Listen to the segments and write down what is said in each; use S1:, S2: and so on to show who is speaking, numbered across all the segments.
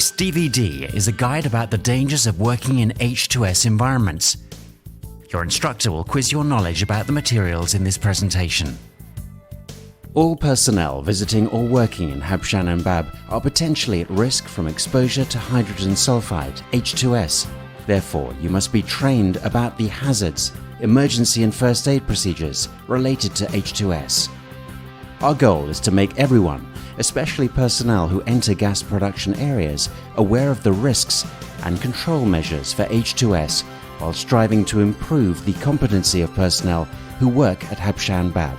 S1: This DVD is a guide about the dangers of working in H2S environments. Your instructor will quiz your knowledge about the materials in this presentation. All personnel visiting or working in Habshan and Bab are potentially at risk from exposure to hydrogen sulfide, H2S. Therefore, you must be trained about the hazards, emergency and first aid procedures related to H2S. Our goal is to make everyone, especially personnel who enter gas production areas, aware of the risks and control measures for H2S while striving to improve the competency of personnel who work at Habshan Bab.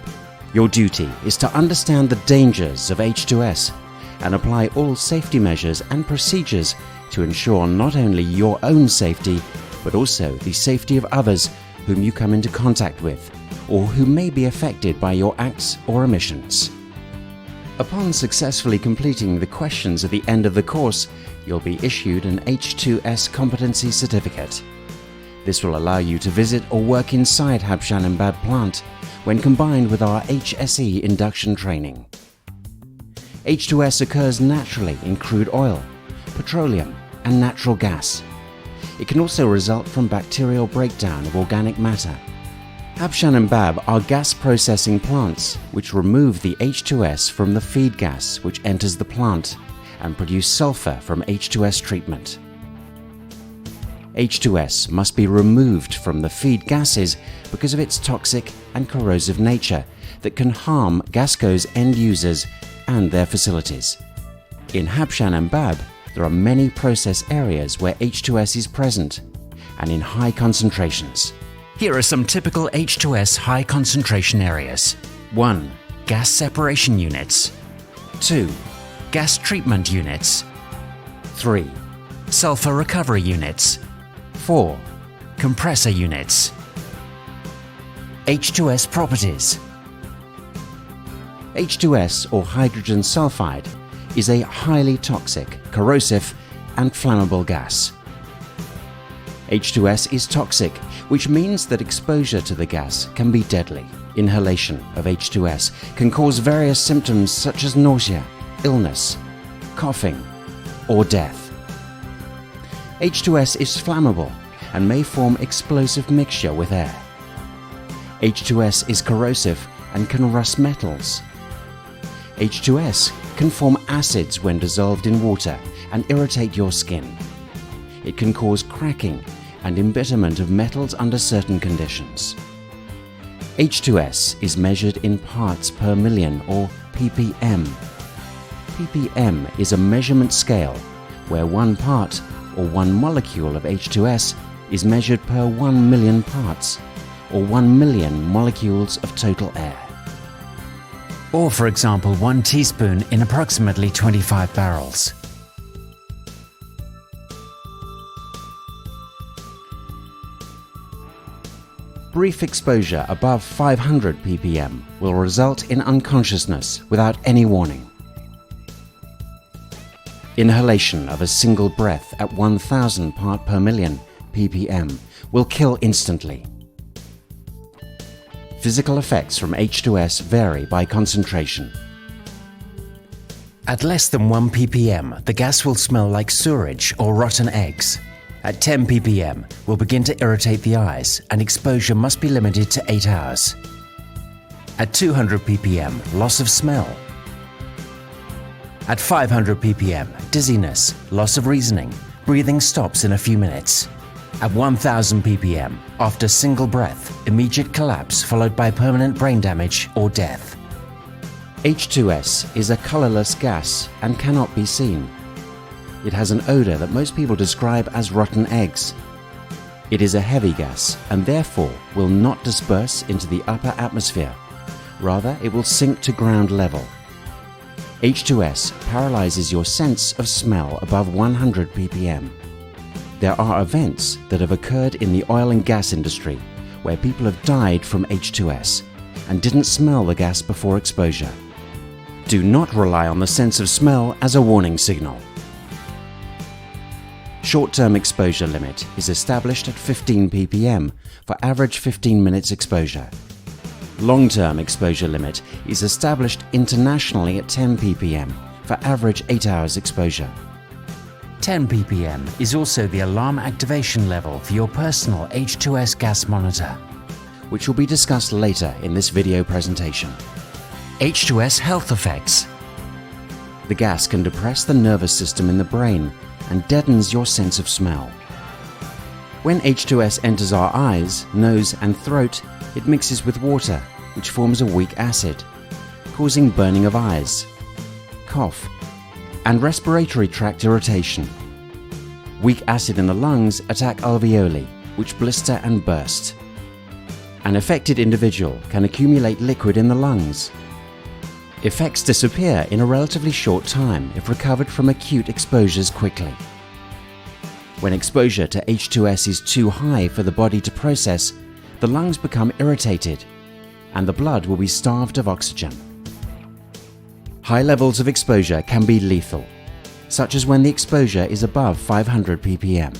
S1: Your duty is to understand the dangers of H2S and apply all safety measures and procedures to ensure not only your own safety, but also the safety of others whom you come into contact with, or who may be affected by your acts or omissions. Upon successfully completing the questions at the end of the course, you'll be issued an H2S competency certificate. This will allow you to visit or work inside Habshan and Bab plant when combined with our HSE induction training. H2S occurs naturally in crude oil, petroleum and natural gas. It can also result from bacterial breakdown of organic matter. Habshan and Bab are gas processing plants which remove the H2S from the feed gas which enters the plant and produce sulfur from H2S treatment. H2S must be removed from the feed gases because of its toxic and corrosive nature that can harm Gasco's end users and their facilities. In Habshan and Bab, there are many process areas where H2S is present and in high concentrations. Here are some typical H2S high concentration areas. 1. Gas separation units. 2. Gas treatment units. 3. Sulfur recovery units. 4. Compressor units. H2S Properties. H2S or hydrogen sulfide is a highly toxic, corrosive and flammable gas. H2S is toxic, which means that exposure to the gas can be deadly. Inhalation of H2S can cause various symptoms such as nausea, illness, coughing, or death. H2S is flammable and may form explosive mixture with air. H2S is corrosive and can rust metals. H2S can form acids when dissolved in water and irritate your skin. It can cause cracking and embitterment of metals under certain conditions. H2S is measured in parts per million or ppm. ppm is a measurement scale where 1 part or 1 molecule of H2S is measured per 1 million parts or 1 million molecules of total air. Or for example, 1 teaspoon in approximately 25 barrels. Brief exposure above 500 ppm will result in unconsciousness without any warning. Inhalation of a single breath at 1000 part per million ppm will kill instantly. Physical effects from H2S vary by concentration. At less than 1 ppm, the gas will smell like sewage or rotten eggs. At 10 ppm, will begin to irritate the eyes and exposure must be limited to 8 hours. At 200 ppm, loss of smell. At 500 ppm, dizziness, loss of reasoning, breathing stops in a few minutes. At 1000 ppm, after single breath, immediate collapse followed by permanent brain damage or death. H2S is a colorless gas and cannot be seen. It has an odor that most people describe as rotten eggs. It is a heavy gas and therefore will not disperse into the upper atmosphere. Rather, it will sink to ground level. H2S paralyzes your sense of smell above 100 ppm. There are events that have occurred in the oil and gas industry where people have died from H2S and didn't smell the gas before exposure. Do not rely on the sense of smell as a warning signal. Short-term exposure limit is established at 15 ppm for average 15 minutes exposure. Long-term exposure limit is established internationally at 10 ppm for average 8 hours exposure. 10 ppm is also the alarm activation level for your personal H2S gas monitor, which will be discussed later in this video presentation. H2S health effects. The gas can depress the nervous system in the brain and deadens your sense of smell. When H2S enters our eyes, nose and throat, it mixes with water, which forms a weak acid, causing burning of eyes, cough, and respiratory tract irritation. Weak acid in the lungs attack alveoli, which blister and burst. An affected individual can accumulate liquid in the lungs. Effects disappear in a relatively short time if recovered from acute exposures quickly. When exposure to H2S is too high for the body to process, the lungs become irritated and the blood will be starved of oxygen. High levels of exposure can be lethal, such as when the exposure is above 500 ppm.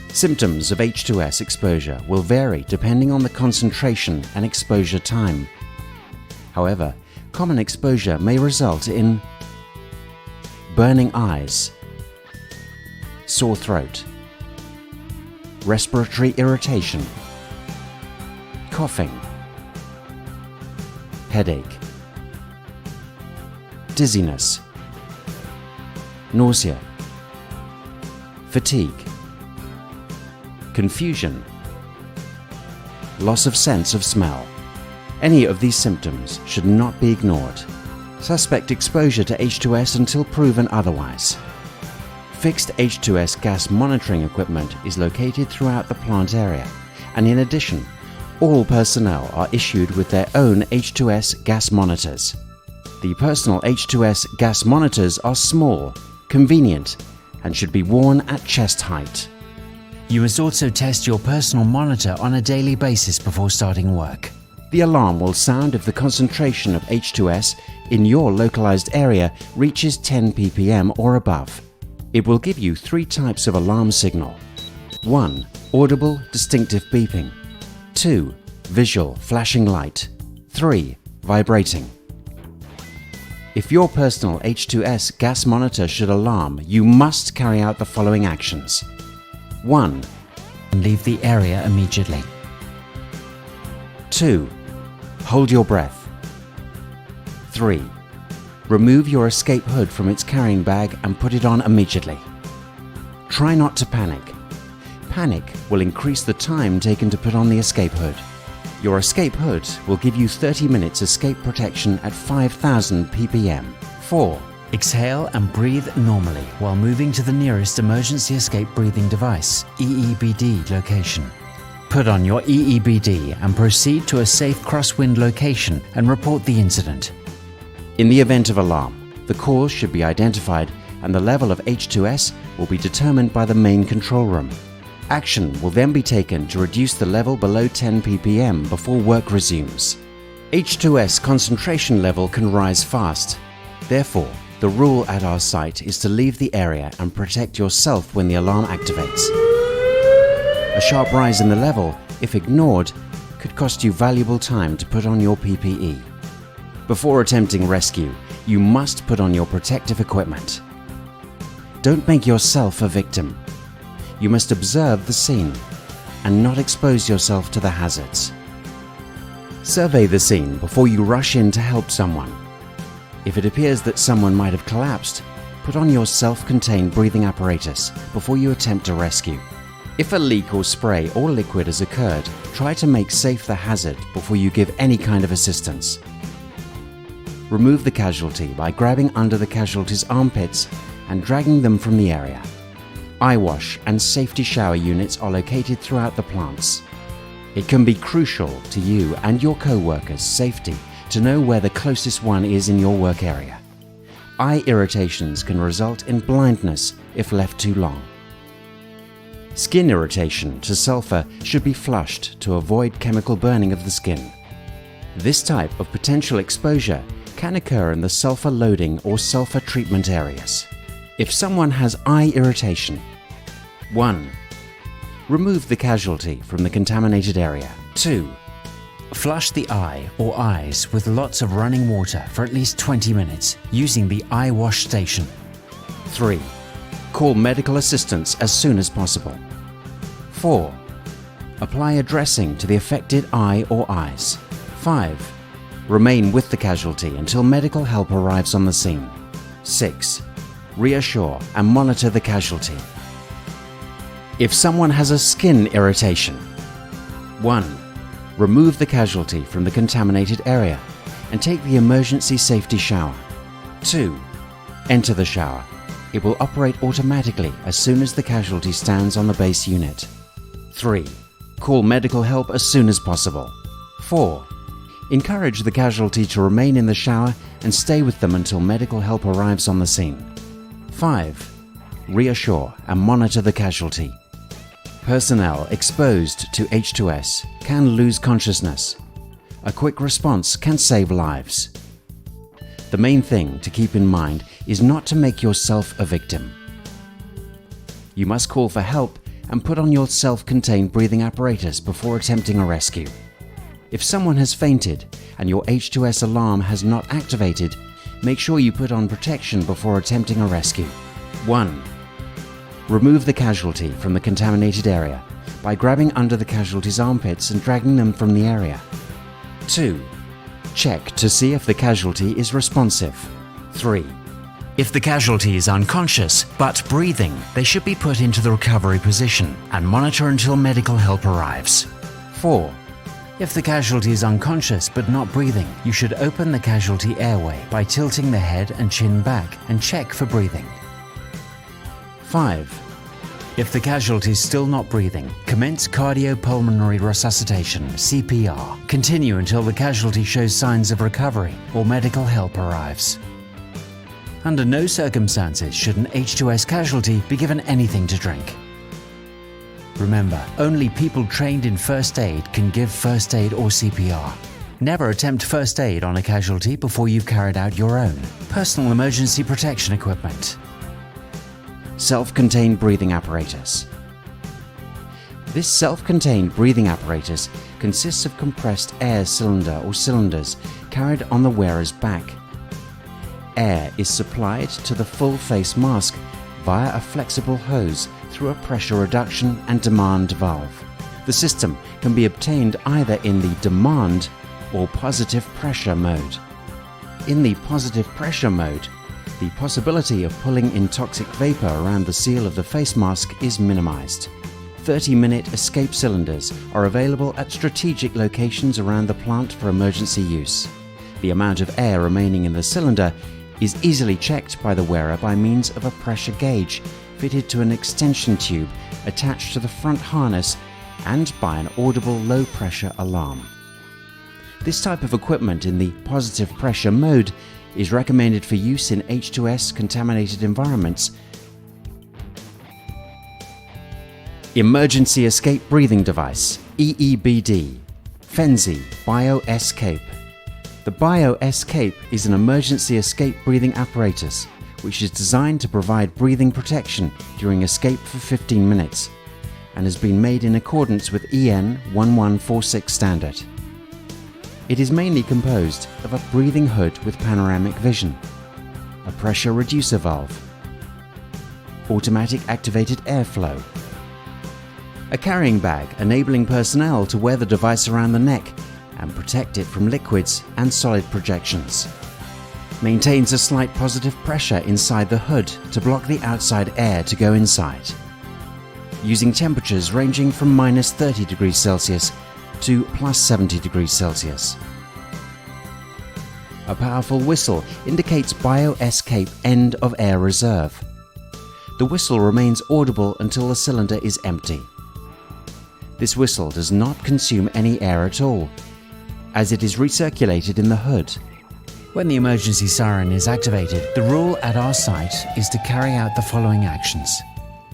S1: Symptoms of H2S exposure will vary depending on the concentration and exposure time. However, common exposure may result in burning eyes, sore throat, respiratory irritation, coughing, headache, dizziness, nausea, fatigue, confusion, loss of sense of smell. Any of these symptoms should not be ignored. Suspect exposure to H2S until proven otherwise. Fixed H2S gas monitoring equipment is located throughout the plant area, and in addition, all personnel are issued with their own H2S gas monitors. The personal H2S gas monitors are small, convenient, and should be worn at chest height. You must also test your personal monitor on a daily basis before starting work. The alarm will sound if the concentration of H2S in your localized area reaches 10 ppm or above. It will give you 3 types of alarm signal. 1. Audible, distinctive beeping. 2. Visual, flashing light. 3. Vibrating. If your personal H2S gas monitor should alarm, you must carry out the following actions. 1. Leave the area immediately. 2. Hold your breath. 3. Remove your escape hood from its carrying bag and put it on immediately. Try not to panic. Panic will increase the time taken to put on the escape hood. Your escape hood will give you 30 minutes escape protection at 5,000 ppm. 4. Exhale and breathe normally while moving to the nearest emergency escape breathing device, EEBD location. Put on your EEBD and proceed to a safe crosswind location and report the incident. In the event of alarm, the cause should be identified and the level of H2S will be determined by the main control room. Action will then be taken to reduce the level below 10 ppm before work resumes. H2S concentration level can rise fast. Therefore, the rule at our site is to leave the area and protect yourself when the alarm activates. A sharp rise in the level, if ignored, could cost you valuable time to put on your PPE. Before attempting rescue, you must put on your protective equipment. Don't make yourself a victim. You must observe the scene and not expose yourself to the hazards. Survey the scene before you rush in to help someone. If it appears that someone might have collapsed, put on your self-contained breathing apparatus before you attempt to rescue. If a leak or spray or liquid has occurred, try to make safe the hazard before you give any kind of assistance. Remove the casualty by grabbing under the casualty's armpits and dragging them from the area. Eye wash and safety shower units are located throughout the plants. It can be crucial to you and your co-workers' safety to know where the closest one is in your work area. Eye irritations can result in blindness if left too long. Skin irritation to sulfur should be flushed to avoid chemical burning of the skin. This type of potential exposure can occur in the sulfur loading or sulfur treatment areas. If someone has eye irritation, 1. Remove the casualty from the contaminated area. 2. Flush the eye or eyes with lots of running water for at least 20 minutes using the eye wash station. 3. Call medical assistance as soon as possible. 4. Apply a dressing to the affected eye or eyes. 5. Remain with the casualty until medical help arrives on the scene. 6. Reassure and monitor the casualty. If someone has a skin irritation, 1. Remove the casualty from the contaminated area and take the emergency safety shower. 2. Enter the shower. It will operate automatically as soon as the casualty stands on the base unit. 3. Call medical help as soon as possible. 4. Encourage the casualty to remain in the shower and stay with them until medical help arrives on the scene. 5. Reassure and monitor the casualty. Personnel exposed to H2S can lose consciousness. A quick response can save lives. The main thing to keep in mind is not to make yourself a victim. You must call for help and put on your self-contained breathing apparatus before attempting a rescue. If someone has fainted and your H2S alarm has not activated, make sure you put on protection before attempting a rescue. 1. Remove the casualty from the contaminated area by grabbing under the casualty's armpits and dragging them from the area. 2. Check to see if the casualty is responsive. 3. If the casualty is unconscious but breathing, they should be put into the recovery position and monitor until medical help arrives. 4. If the casualty is unconscious but not breathing, you should open the casualty airway by tilting the head and chin back and check for breathing. 5. If the casualty is still not breathing, commence cardiopulmonary resuscitation (CPR). Continue until the casualty shows signs of recovery or medical help arrives. Under no circumstances should an H2S casualty be given anything to drink. Remember, only people trained in first aid can give first aid or CPR. Never attempt first aid on a casualty before you've carried out your own personal emergency protection equipment. Self-contained breathing apparatus. This self-contained breathing apparatus consists of compressed air cylinder or cylinders carried on the wearer's back. Air is supplied to the full face mask via a flexible hose through a pressure reduction and demand valve. The system can be obtained either in the demand or positive pressure mode. In the positive pressure mode, the possibility of pulling in toxic vapor around the seal of the face mask is minimized. 30-minute escape cylinders are available at strategic locations around the plant for emergency use. The amount of air remaining in the cylinder is easily checked by the wearer by means of a pressure gauge fitted to an extension tube attached to the front harness and by an audible low-pressure alarm. This type of equipment in the positive pressure mode is recommended for use in H2S contaminated environments. Emergency Escape Breathing Device EEBD Fenzi Bio-Escape. The Bio-Escape is an emergency escape breathing apparatus which is designed to provide breathing protection during escape for 15 minutes and has been made in accordance with EN 1146 standard. It is mainly composed of a breathing hood with panoramic vision, a pressure reducer valve, automatic activated airflow, a carrying bag enabling personnel to wear the device around the neck and protect it from liquids and solid projections. Maintains a slight positive pressure inside the hood to block the outside air to go inside, using temperatures ranging from -30 degrees Celsius to +70 degrees Celsius. A powerful whistle indicates Bio-Escape end of air reserve. The whistle remains audible until the cylinder is empty. This whistle does not consume any air at all, as it is recirculated in the hood. When the emergency siren is activated, the rule at our site is to carry out the following actions.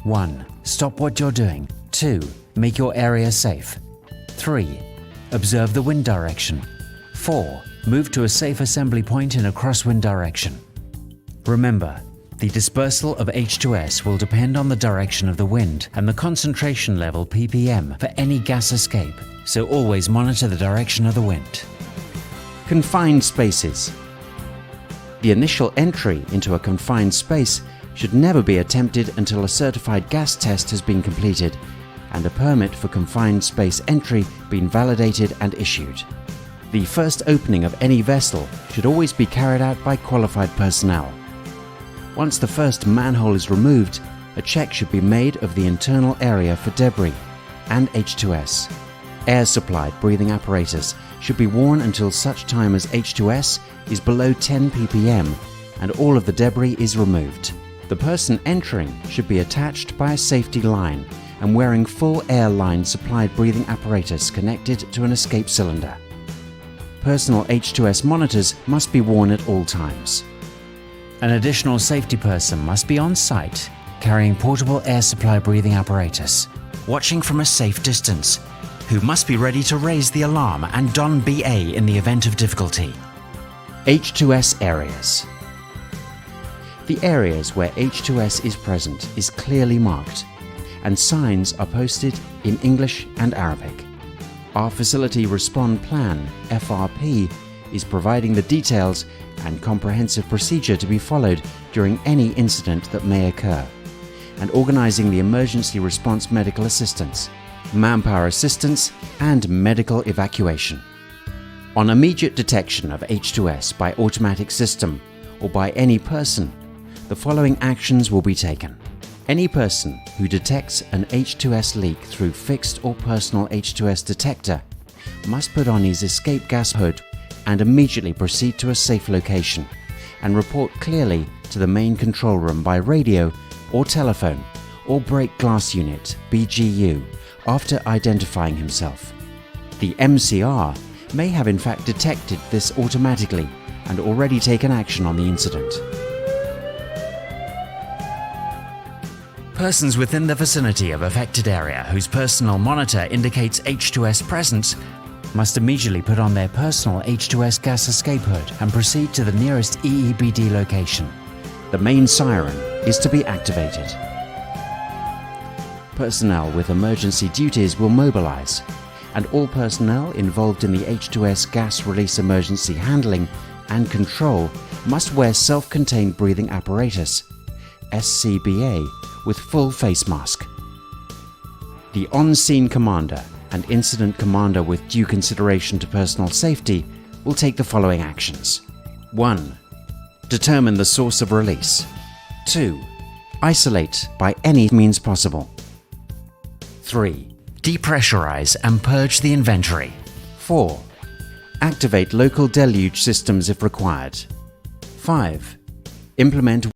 S1: 1. Stop what you're doing. 2. Make your area safe. 3. Observe the wind direction. 4. Move to a safe assembly point in a crosswind direction. Remember, the dispersal of H2S will depend on the direction of the wind and the concentration level ppm for any gas escape, so always monitor the direction of the wind. Confined spaces. The initial entry into a confined space should never be attempted until a certified gas test has been completed and a permit for confined space entry been validated and issued. The first opening of any vessel should always be carried out by qualified personnel. Once the first manhole is removed, a check should be made of the internal area for debris and H2S. Air-supplied breathing apparatus should be worn until such time as H2S is below 10 ppm and all of the debris is removed. The person entering should be attached by a safety line and wearing full air-line supplied breathing apparatus connected to an escape cylinder. Personal H2S monitors must be worn at all times. An additional safety person must be on site, carrying portable air supply breathing apparatus, watching from a safe distance, who must be ready to raise the alarm and don BA in the event of difficulty. H2S areas. The areas where H2S is present is clearly marked, and signs are posted in English and Arabic. Our Facility Respond Plan, FRP, is providing the details and comprehensive procedure to be followed during any incident that may occur, and organizing the emergency response medical assistance, manpower assistance, and medical evacuation. On immediate detection of H2S by automatic system or by any person, the following actions will be taken. Any person who detects an H2S leak through fixed or personal H2S detector must put on his escape gas hood and immediately proceed to a safe location and report clearly to the main control room by radio or telephone or break glass unit BGU after identifying himself. The MCR may have in fact detected this automatically and already taken action on the incident. Persons within the vicinity of affected area whose personal monitor indicates H2S presence must immediately put on their personal H2S gas escape hood and proceed to the nearest EEBD location. The main siren is to be activated. Personnel with emergency duties will mobilize, and all personnel involved in the H2S gas release emergency handling and control must wear self-contained breathing apparatus, SCBA, with full face mask. The on-scene commander and incident commander with due consideration to personal safety will take the following actions. 1. Determine the source of release. 2. Isolate by any means possible. 3. Depressurize and purge the inventory. 4. Activate local deluge systems if required. 5. Implement